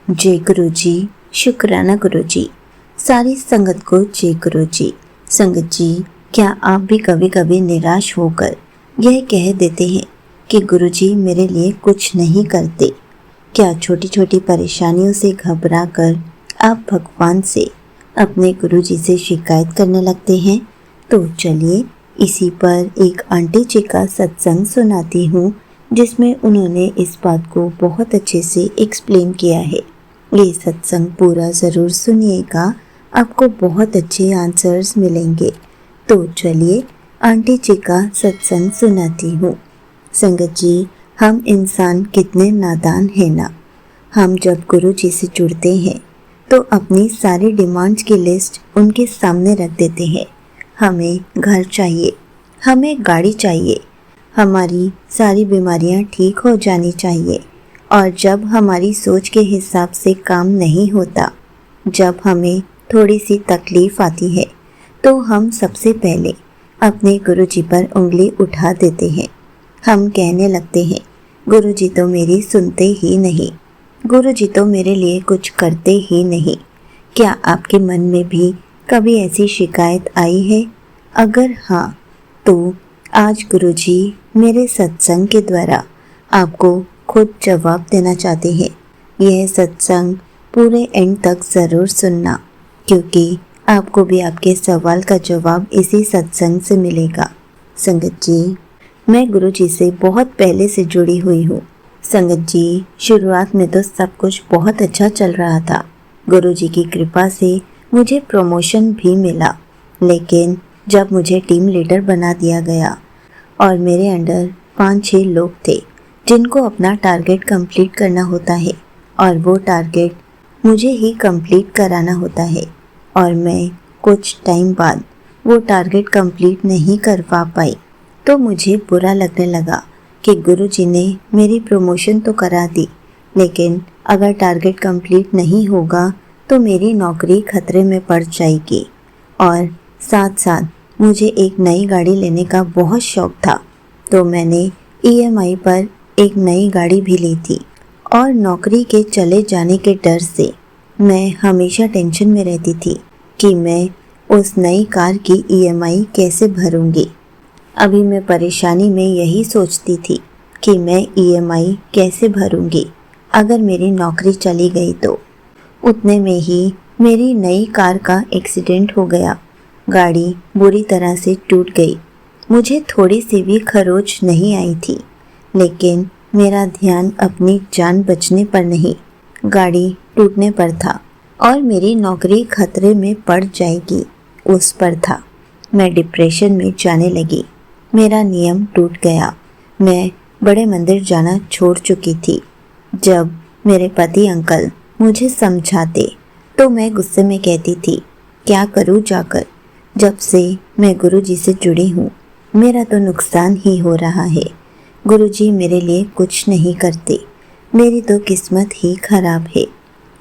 जय गुरु जी। शुक्राना गुरु जी। सारी संगत को जय गुरु जी। संगत जी, क्या आप भी कभी कभी निराश होकर यह कह देते हैं कि गुरु जी मेरे लिए कुछ नहीं करते? क्या छोटी छोटी परेशानियों से घबरा कर आप भगवान से, अपने गुरु जी से शिकायत करने लगते हैं? तो चलिए इसी पर एक आंटी जी का सत्संग सुनाती हूँ, जिसमें उन्होंने इस बात को बहुत अच्छे से एक्सप्लेन किया है। ये सत्संग पूरा ज़रूर सुनिएगा, आपको बहुत अच्छे आंसर्स मिलेंगे। तो चलिए आंटी जी का सत्संग सुनाती हूँ। संगत जी, हम इंसान कितने नादान हैं ना। हम जब गुरु जी से जुड़ते हैं तो अपनी सारी डिमांड्स की लिस्ट उनके सामने रख देते हैं। हमें घर चाहिए, हमें गाड़ी चाहिए, हमारी सारी बीमारियां ठीक हो जानी चाहिए। और जब हमारी सोच के हिसाब से काम नहीं होता, जब हमें थोड़ी सी तकलीफ आती है, तो हम सबसे पहले अपने गुरु जी पर उंगली उठा देते हैं। हम कहने लगते हैं, गुरु जी तो मेरी सुनते ही नहीं, गुरु जी तो मेरे लिए कुछ करते ही नहीं। क्या आपके मन में भी कभी ऐसी शिकायत आई है? अगर हाँ, तो आज गुरु जी मेरे सत्संग के द्वारा आपको खुद जवाब देना चाहते हैं। यह सत्संग पूरे एंड तक ज़रूर सुनना, क्योंकि आपको भी आपके सवाल का जवाब इसी सत्संग से मिलेगा। संगत जी, मैं गुरु जी से बहुत पहले से जुड़ी हुई हूँ। संगत जी, शुरुआत में तो सब कुछ बहुत अच्छा चल रहा था। गुरु जी की कृपा से मुझे प्रमोशन भी मिला, लेकिन जब मुझे टीम लीडर बना दिया गया और मेरे अंडर 5-6 लोग थे जिनको अपना टारगेट कंप्लीट करना होता है, और वो टारगेट मुझे ही कंप्लीट कराना होता है, और मैं कुछ टाइम बाद वो टारगेट कंप्लीट नहीं कर पाई, तो मुझे बुरा लगने लगा कि गुरु जी ने मेरी प्रमोशन तो करा दी, लेकिन अगर टारगेट कंप्लीट नहीं होगा तो मेरी नौकरी खतरे में पड़ जाएगी। और साथ साथ मुझे एक नई गाड़ी लेने का बहुत शौक था, तो मैंने EMI पर एक नई गाड़ी भी ली थी। और नौकरी के चले जाने के डर से मैं हमेशा टेंशन में रहती थी कि मैं उस नई कार की EMI कैसे भरूंगी। अभी मैं परेशानी में यही सोचती थी कि मैं EMI कैसे भरूंगी अगर मेरी नौकरी चली गई तो। उतने में ही मेरी नई कार का एक्सीडेंट हो गया। गाड़ी बुरी तरह से टूट गई। मुझे थोड़ी सी भी खरोच नहीं आई थी, लेकिन मेरा ध्यान अपनी जान बचने पर नहीं, गाड़ी टूटने पर था और मेरी नौकरी खतरे में पड़ जाएगी उस पर था। मैं डिप्रेशन में जाने लगी। मेरा नियम टूट गया। मैं बड़े मंदिर जाना छोड़ चुकी थी। जब मेरे पति अंकल मुझे समझाते तो मैं गुस्से में कहती थी, क्या करूं जाकर? जब से मैं गुरु जी से जुड़ी हूँ, मेरा तो नुकसान ही हो रहा है। गुरु जी मेरे लिए कुछ नहीं करते, मेरी तो किस्मत ही खराब है।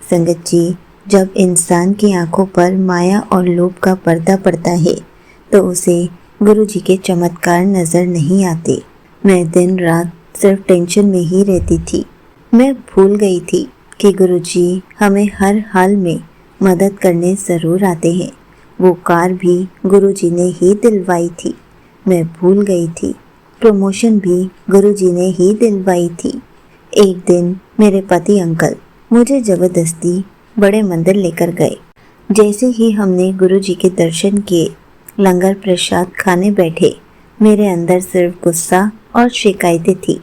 संगत जी, जब इंसान की आंखों पर माया और लोभ का पर्दा पड़ता है तो उसे गुरु जी के चमत्कार नज़र नहीं आते। मैं दिन रात सिर्फ टेंशन में ही रहती थी। मैं भूल गई थी कि गुरु जी हमें हर हाल में मदद करने ज़रूर आते हैं। वो कार भी गुरु जी ने ही दिलवाई थी। मैं भूल गई थी प्रमोशन भी गुरु जी ने ही दिलवाई थी। एक दिन मेरे पति अंकल मुझे ज़बरदस्ती बड़े मंदिर लेकर गए। जैसे ही हमने गुरु जी के दर्शन किए, लंगर प्रसाद खाने बैठे, मेरे अंदर सिर्फ गुस्सा और शिकायतें थी।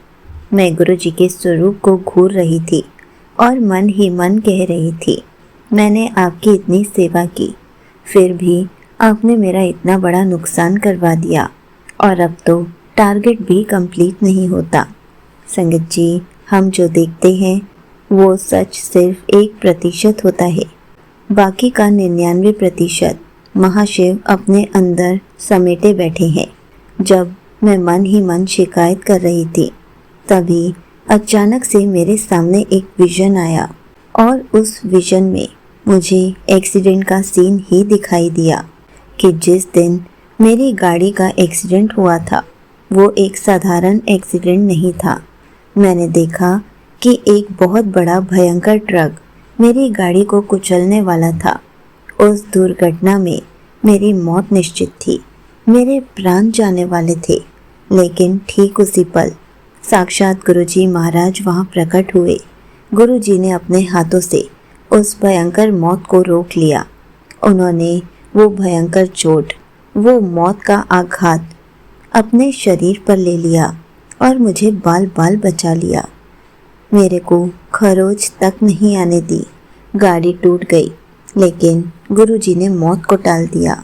मैं गुरु जी के स्वरूप को घूर रही थी और मन ही मन कह रही थी, मैंने आपकी इतनी सेवा की, फिर भी आपने मेरा इतना बड़ा नुकसान करवा दिया, और अब तो टारगेट भी कंप्लीट नहीं होता। संगत जी, हम जो देखते हैं वो सच सिर्फ 1% होता है, बाकी का 99% महाशिव अपने अंदर समेटे बैठे हैं। जब मैं मन ही मन शिकायत कर रही थी, तभी अचानक से मेरे सामने एक विजन आया, और उस विजन में मुझे एक्सीडेंट का सीन ही दिखाई दिया कि जिस दिन मेरी गाड़ी का एक्सीडेंट हुआ था वो एक साधारण एक्सीडेंट नहीं था। मैंने देखा कि एक बहुत बड़ा भयंकर ट्रक मेरी गाड़ी को कुचलने वाला था। उस दुर्घटना में मेरी मौत निश्चित थी, मेरे प्राण जाने वाले थे। लेकिन ठीक उसी पल साक्षात गुरुजी महाराज वहाँ प्रकट हुए। गुरुजी ने अपने हाथों से उस भयंकर मौत को रोक लिया। उन्होंने वो भयंकर चोट, वो मौत का आघात अपने शरीर पर ले लिया और मुझे बाल बाल बचा लिया। मेरे को खरोच तक नहीं आने दी। गाड़ी टूट गई, लेकिन गुरुजी ने मौत को टाल दिया।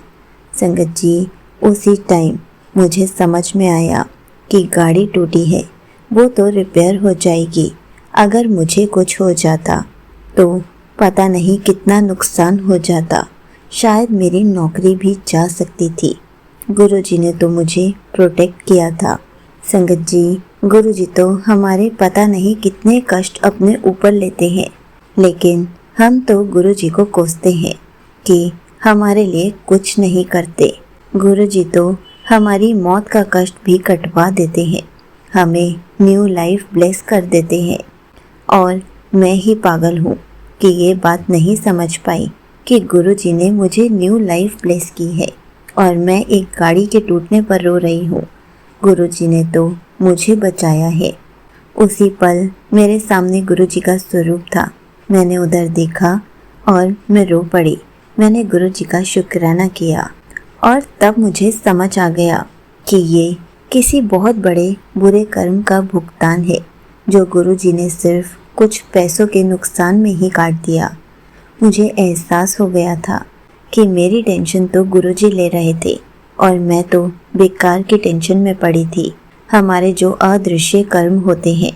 संगत जी, उसी टाइम मुझे समझ में आया कि गाड़ी टूटी है, वो तो रिपेयर हो जाएगी। अगर मुझे कुछ हो जाता तो पता नहीं कितना नुकसान हो जाता, शायद मेरी नौकरी भी जा सकती थी। गुरुजी ने तो मुझे प्रोटेक्ट किया था। संगत जी, गुरुजी तो हमारे पता नहीं कितने कष्ट अपने ऊपर लेते हैं, लेकिन हम तो गुरुजी को कोसते हैं कि हमारे लिए कुछ नहीं करते। गुरुजी तो हमारी मौत का कष्ट भी कटवा देते हैं, हमें न्यू लाइफ ब्लेस कर देते हैं। और मैं ही पागल हूँ कि ये बात नहीं समझ पाई कि गुरुजी ने मुझे न्यू लाइफ ब्लेस की है और मैं एक गाड़ी के टूटने पर रो रही हूँ। गुरुजी ने तो मुझे बचाया है। उसी पल मेरे सामने गुरुजी का स्वरूप था। मैंने उधर देखा और मैं रो पड़ी। मैंने गुरुजी का शुक्राना किया और तब मुझे समझ आ गया कि ये किसी बहुत बड़े बुरे कर्म का भुगतान है जो गुरुजी ने सिर्फ कुछ पैसों के नुकसान में ही काट दिया। मुझे एहसास हो गया था कि मेरी टेंशन तो गुरुजी ले रहे थे और मैं तो बेकार की टेंशन में पड़ी थी। हमारे जो अदृश्य कर्म होते हैं,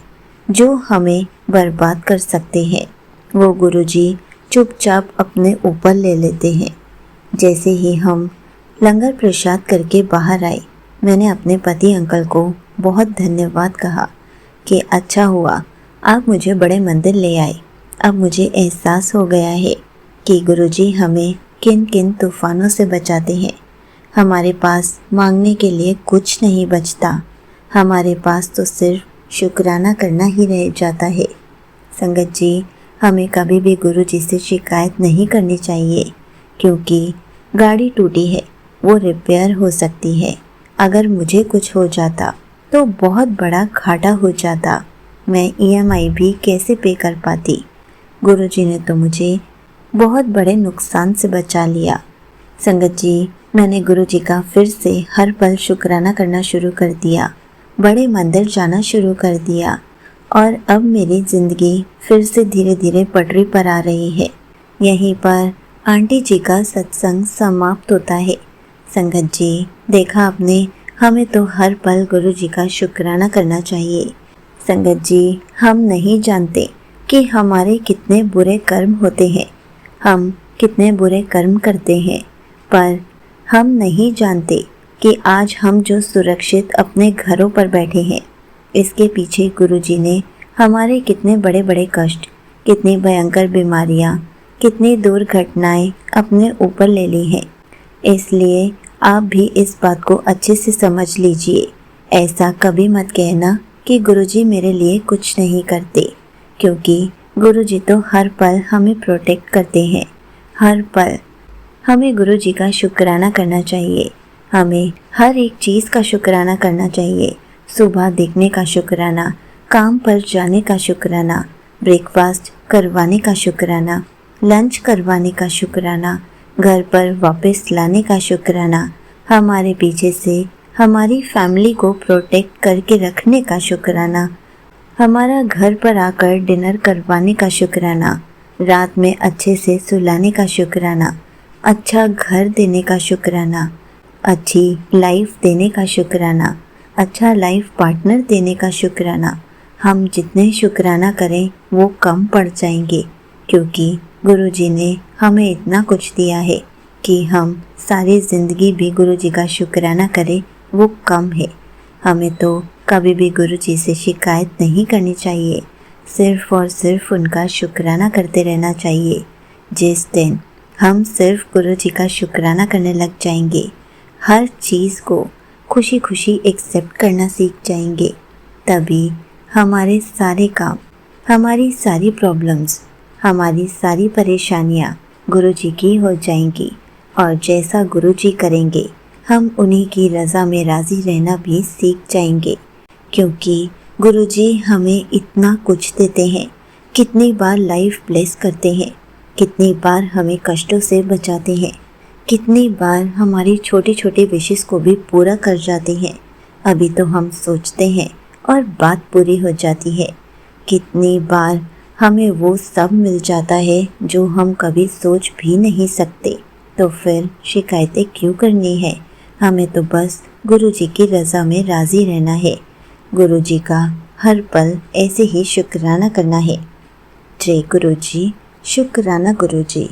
जो हमें बर्बाद कर सकते हैं, वो गुरुजी चुपचाप अपने ऊपर ले लेते हैं। जैसे ही हम लंगर प्रसाद करके बाहर आए, मैंने अपने पति अंकल को बहुत धन्यवाद कहा कि अच्छा हुआ आप मुझे बड़े मंदिर ले आए। अब मुझे एहसास हो गया है कि गुरुजी हमें किन किन तूफानों से बचाते हैं। हमारे पास मांगने के लिए कुछ नहीं बचता, हमारे पास तो सिर्फ शुक्राना करना ही रह जाता है। संगत जी, हमें कभी भी गुरुजी से शिकायत नहीं करनी चाहिए, क्योंकि गाड़ी टूटी है, वो रिपेयर हो सकती है। अगर मुझे कुछ हो जाता तो बहुत बड़ा घाटा हो जाता। मैं ईएमआई भी कैसे पे कर पाती। गुरुजी ने तो मुझे बहुत बड़े नुकसान से बचा लिया। संगत जी, मैंने गुरुजी का फिर से हर पल शुक्राना करना शुरू कर दिया, बड़े मंदिर जाना शुरू कर दिया और अब मेरी ज़िंदगी फिर से धीरे धीरे पटरी पर आ रही है। यहीं पर आंटी जी का सत्संग समाप्त होता है। संगत जी, देखा आपने, हमें तो हर पल गुरुजी का शुक्राना करना चाहिए। संगत जी, हम नहीं जानते कि हमारे कितने बुरे कर्म होते हैं, हम कितने बुरे कर्म करते हैं, पर हम नहीं जानते कि आज हम जो सुरक्षित अपने घरों पर बैठे हैं, इसके पीछे गुरुजी ने हमारे कितने बड़े बड़े कष्ट, कितनी भयंकर बीमारियां, कितनी दुर्घटनाएं अपने ऊपर ले ली हैं। इसलिए आप भी इस बात को अच्छे से समझ लीजिए। ऐसा कभी मत कहना कि गुरुजी मेरे लिए कुछ नहीं करते, क्योंकि गुरुजी तो हर पल हमें प्रोटेक्ट करते हैं। हर पल हमें गुरुजी का शुक्राना करना चाहिए। हमें हर एक चीज़ का शुक्राना करना चाहिए। सुबह देखने का शुक्राना, काम पर जाने का शुक्राना, ब्रेकफास्ट करवाने का शुक्राना, लंच करवाने का शुक्राना, घर पर वापस लाने का शुक्राना, हमारे पीछे से हमारी फैमिली को प्रोटेक्ट करके रखने का शुक्राना, हमारा घर पर आकर डिनर करवाने का शुक्राना, रात में अच्छे से सुलाने का शुक्राना, अच्छा घर देने का शुक्राना, अच्छी लाइफ देने का शुक्राना, अच्छा लाइफ पार्टनर देने का शुक्राना। हम जितने शुक्राना करें वो कम पड़ जाएंगे, क्योंकि गुरुजी ने हमें इतना कुछ दिया है कि हम सारी ज़िंदगी भी गुरुजी का शुक्राना करें वो कम है। हमें तो कभी भी गुरुजी से शिकायत नहीं करनी चाहिए, सिर्फ़ और सिर्फ उनका शुक्राना करते रहना चाहिए। जिस दिन हम सिर्फ गुरुजी का शुक्राना करने लग जाएंगे, हर चीज़ को खुशी खुशी एक्सेप्ट करना सीख जाएंगे, तभी हमारे सारे काम, हमारी सारी प्रॉब्लम्स, हमारी सारी परेशानियाँ गुरुजी की हो जाएंगी और जैसा गुरुजी करेंगे हम उन्हीं की रज़ा में राज़ी रहना भी सीख जाएंगे, क्योंकि गुरुजी हमें इतना कुछ देते हैं। कितनी बार लाइफ ब्लेस करते हैं, कितनी बार हमें कष्टों से बचाते हैं, कितनी बार हमारी छोटी छोटी विशेस को भी पूरा कर जाते हैं। अभी तो हम सोचते हैं और बात पूरी हो जाती है। कितनी बार हमें वो सब मिल जाता है जो हम कभी सोच भी नहीं सकते। तो फिर शिकायतें क्यों करनी है? हमें तो बस गुरुजी की रज़ा में राज़ी रहना है। गुरुजी का हर पल ऐसे ही शुक्राना करना है। जय गुरुजी, शुक्राना गुरुजी।